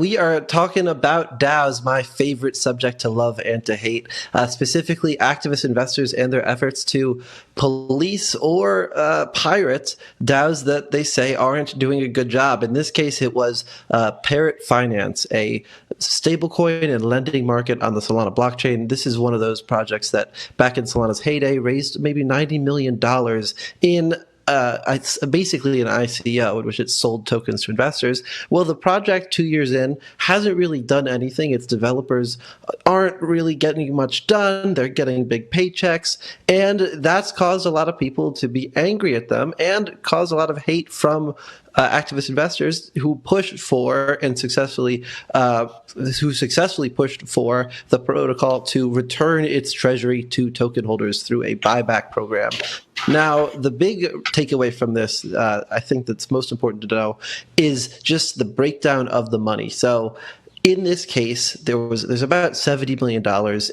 we are talking about DAOs, my favorite subject to love and to hate, specifically activist investors and their efforts to police or pirate DAOs that they say aren't doing a good job. In this case, it was Parrot Finance, a stablecoin and lending market on the Solana blockchain. This is one of those projects that back in Solana's heyday raised maybe $90 million in it's basically an ICO in which it sold tokens to investors. Well, the project 2 years in hasn't really done anything. Its developers aren't really getting much done. They're getting big paychecks. And that's caused a lot of people to be angry at them and caused a lot of hate from activist investors who pushed for and successfully pushed for the protocol to return its treasury to token holders through a buyback program. Now, the big takeaway from this, I think that's most important to know, is just the breakdown of the money. So in this case, there's about $70 million,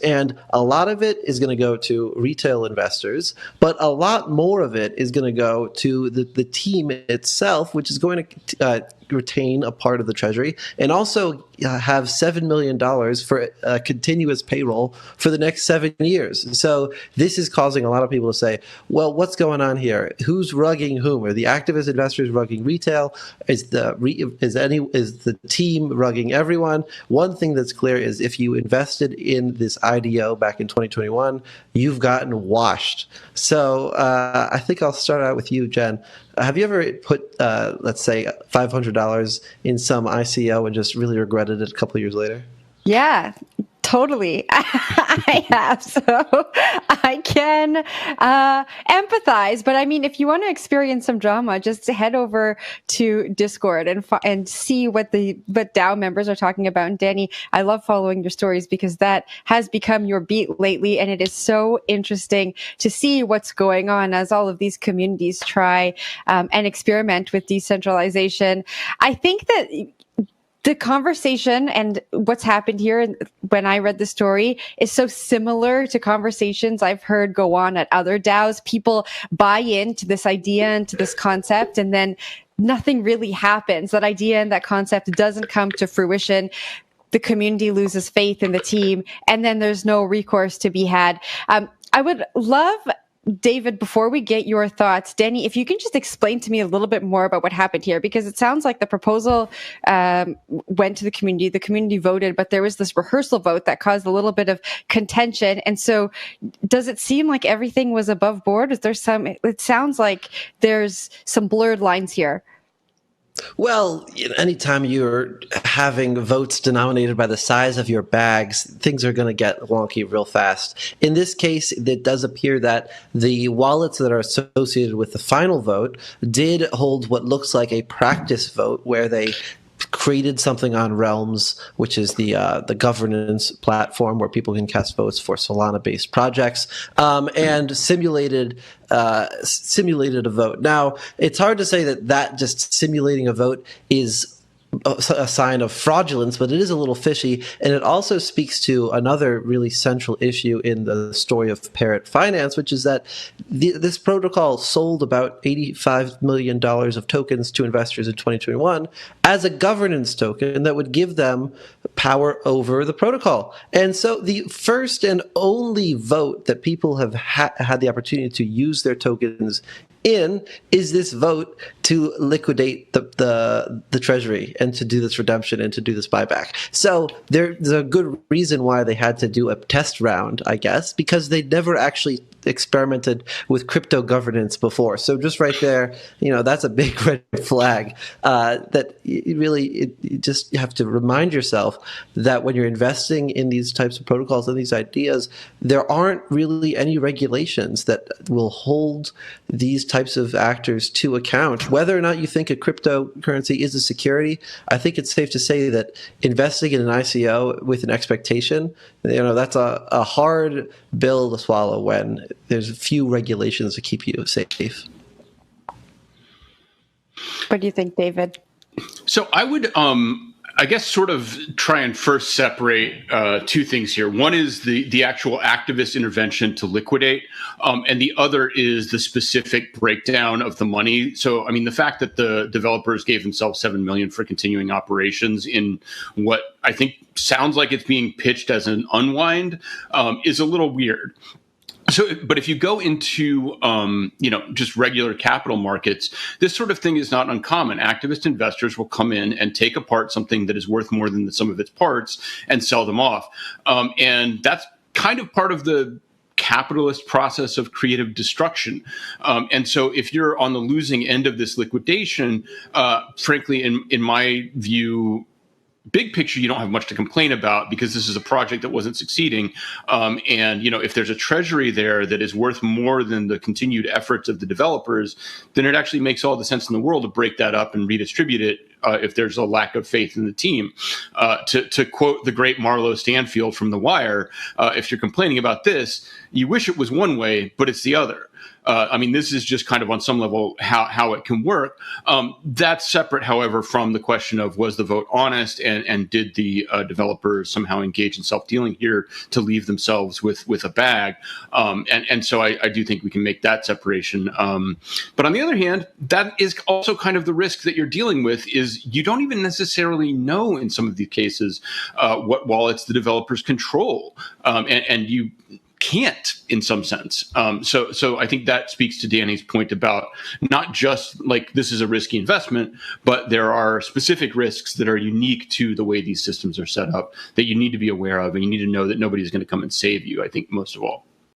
and a lot of it is going to go to retail investors, but a lot more of it is going to go to the team itself, which is going to retain a part of the treasury and also have $7 million for a continuous payroll for the next 7 years. So this is causing a lot of people to say, well, what's going on here? Who's rugging whom? Are the activist investors rugging retail? Is the team rugging everyone? One thing that's clear is if you invested in this IDO back in 2021, you've gotten washed. So I think I'll start out with you, Jen. Have you ever put, let's say, $500 in some ICO and just really regretted it a couple of years later? Yeah, totally. I have, so I can empathize. But I mean, if you want to experience some drama, just head over to Discord and see what DAO members are talking about. And Danny, I love following your stories because that has become your beat lately, and it is so interesting to see what's going on as all of these communities try and experiment with decentralization. I think that the conversation and what's happened here when I read the story is so similar to conversations I've heard go on at other DAOs. People buy into this idea and to this concept, and then nothing really happens. That idea and that concept doesn't come to fruition. The community loses faith in the team, and then there's no recourse to be had. I would love, David, before we get your thoughts, Danny, if you can just explain to me a little bit more about what happened here, because it sounds like the proposal went to the community voted, but there was this rehearsal vote that caused a little bit of contention. And so does it seem like everything was above board? It sounds like there's some blurred lines here. Well, anytime you're having votes denominated by the size of your bags, things are going to get wonky real fast. In this case, it does appear that the wallets that are associated with the final vote did hold what looks like a practice vote where they created something on Realms, which is the governance platform where people can cast votes for Solana-based projects, and simulated a vote. Now, it's hard to say that just simulating a vote is a sign of fraudulence, but it is a little fishy, and it also speaks to another really central issue in the story of Parrot Finance, which is that this protocol sold about $85 million of tokens to investors in 2021 as a governance token that would give them power over the protocol. And so the first and only vote that people have had the opportunity to use their tokens in is this vote to liquidate the treasury and to do this redemption and to do this buyback. So there's a good reason why they had to do a test round, I guess, because they never actually experimented with crypto governance before. So just right there, that's a big red flag that you just have to remind yourself that when you're investing in these types of protocols and these ideas, there aren't really any regulations that will hold these types of actors to account. Whether or not you think a cryptocurrency is a security, I think it's safe to say that investing in an ICO with an expectation, that's a hard pill to swallow when there's few regulations to keep you safe. What do you think, David? So I would I guess sort of try and first separate two things here. One is the actual activist intervention to liquidate, and the other is the specific breakdown of the money. So, I mean, the fact that the developers gave themselves $7 million for continuing operations in what I think sounds like it's being pitched as an unwind is a little weird. So, but if you go into, just regular capital markets, this sort of thing is not uncommon. Activist investors will come in and take apart something that is worth more than the sum of its parts and sell them off. And that's kind of part of the capitalist process of creative destruction. And so if you're on the losing end of this liquidation, frankly, in my view, big picture, you don't have much to complain about because this is a project that wasn't succeeding. And, if there's a treasury there that is worth more than the continued efforts of the developers, then it actually makes all the sense in the world to break that up and redistribute it if there's a lack of faith in the team. To quote the great Marlo Stanfield from The Wire, if you're complaining about this, you wish it was one way, but it's the other. This is just kind of on some level how it can work. That's separate, however, from the question of was the vote honest and did the developers somehow engage in self-dealing here to leave themselves with a bag? And so I do think we can make that separation. But on the other hand, that is also kind of the risk that you're dealing with is you don't even necessarily know in some of these cases what wallets the developers control. And you can't in some sense. So I think that speaks to Danny's point about not just like this is a risky investment, but there are specific risks that are unique to the way these systems are set up that you need to be aware of, and you need to know that nobody's going to come and save you, I think, most of all.